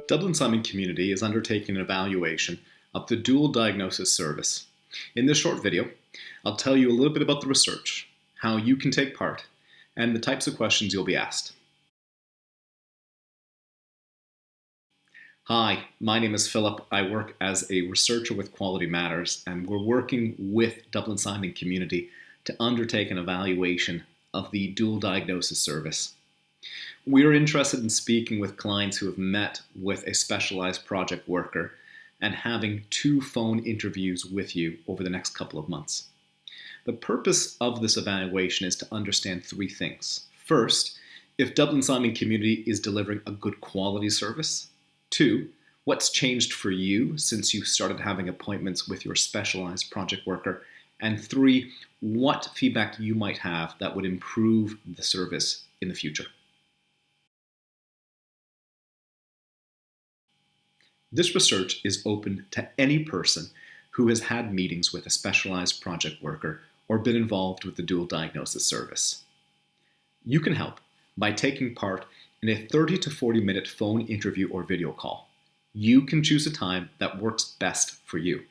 Dublin Simon Community is undertaking an evaluation of the dual diagnosis service. In this short video, I'll tell you a little bit about the research, how you can take part, and the types of questions you'll be asked. Hi, my name is Philip. I work as a researcher with Quality Matters, and we're working with Dublin Simon Community to undertake an evaluation of the dual diagnosis service. We are interested in speaking with clients who have met with a specialised project worker and having 2 phone interviews with you over the next couple of months. The purpose of this evaluation is to understand 3 things. First, if Dublin Simon Community is delivering a good quality service. 2, what's changed for you since you started having appointments with your specialised project worker. And 3, what feedback you might have that would improve the service in the future. This research is open to any person who has had meetings with a specialised project worker or been involved with the dual diagnosis service. You can help by taking part in a 30 to 40 minute phone interview or video call. You can choose a time that works best for you.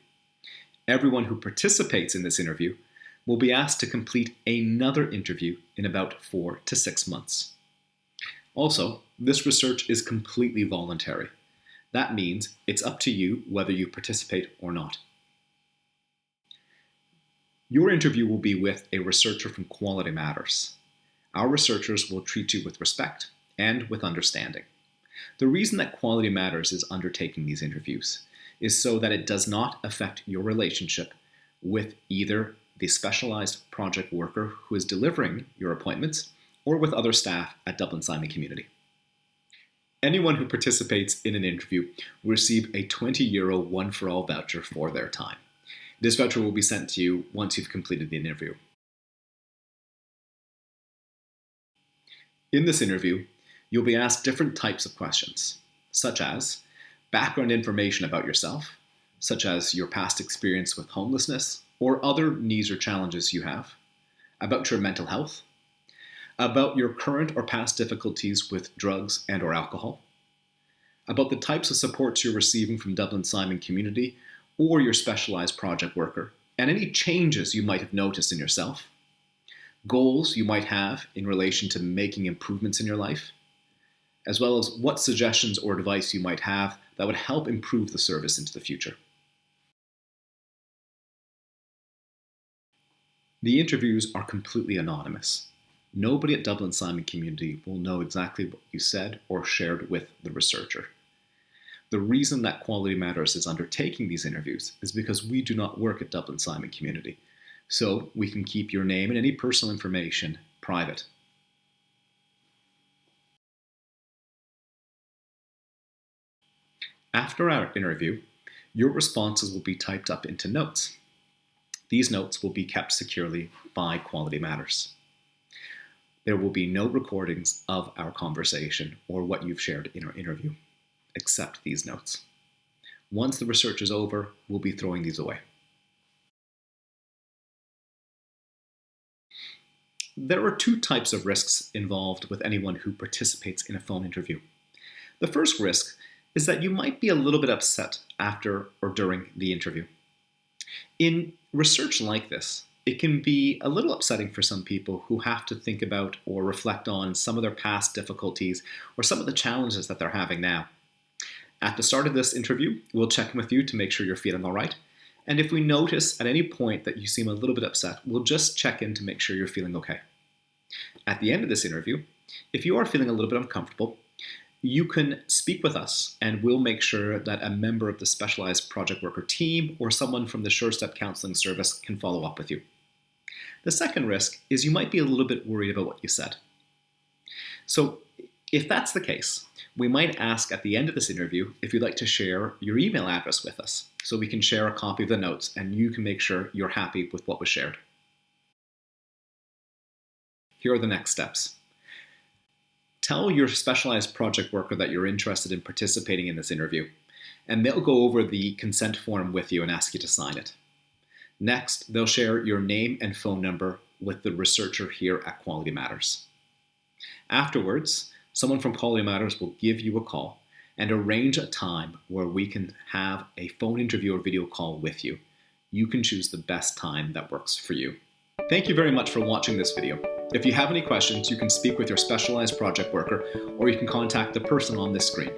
Everyone who participates in this interview will be asked to complete another interview in about 4 to 6 months. Also, this research is completely voluntary. That means it's up to you whether you participate or not. Your interview will be with a researcher from Quality Matters. Our researchers will treat you with respect and with understanding. The reason that Quality Matters is undertaking these interviews is so that it does not affect your relationship with either the specialised project worker who is delivering your appointments or with other staff at Dublin Simon Community. Anyone who participates in an interview will receive a €20 one-for-all voucher for their time. This voucher will be sent to you once you've completed the interview. In this interview, you'll be asked different types of questions, such as background information about yourself, such as your past experience with homelessness or other needs or challenges you have, about your mental health, about your current or past difficulties with drugs and or alcohol, about the types of supports you're receiving from Dublin Simon Community or your specialised project worker, and any changes you might have noticed in yourself, goals you might have in relation to making improvements in your life, as well as what suggestions or advice you might have that would help improve the service into the future. The interviews are completely anonymous. Nobody at Dublin Simon Community will know exactly what you said or shared with the researcher. The reason that Quality Matters is undertaking these interviews is because we do not work at Dublin Simon Community, so we can keep your name and any personal information private. After our interview, your responses will be typed up into notes. These notes will be kept securely by Quality Matters. There will be no recordings of our conversation or what you've shared in our interview, except these notes. Once the research is over, we'll be throwing these away. There are 2 types of risks involved with anyone who participates in a phone interview. The first risk is that you might be a little bit upset after or during the interview. In research like this, it can be a little upsetting for some people who have to think about or reflect on some of their past difficulties or some of the challenges that they're having now. At the start of this interview, we'll check in with you to make sure you're feeling all right. And if we notice at any point that you seem a little bit upset, we'll just check in to make sure you're feeling okay. At the end of this interview, if you are feeling a little bit uncomfortable, you can speak with us and we'll make sure that a member of the specialised project worker team or someone from the Sure Step Counselling Service can follow up with you. The second risk is you might be a little bit worried about what you said. So if that's the case, we might ask at the end of this interview if you'd like to share your email address with us so we can share a copy of the notes and you can make sure you're happy with what was shared. Here are the next steps. Tell your specialised project worker that you're interested in participating in this interview, and they'll go over the consent form with you and ask you to sign it. Next, they'll share your name and phone number with the researcher here at Quality Matters. Afterwards, someone from Quality Matters will give you a call and arrange a time where we can have a phone interview or video call with you. You can choose the best time that works for you. Thank you very much for watching this video. If you have any questions, you can speak with your specialized project worker, or you can contact the person on this screen.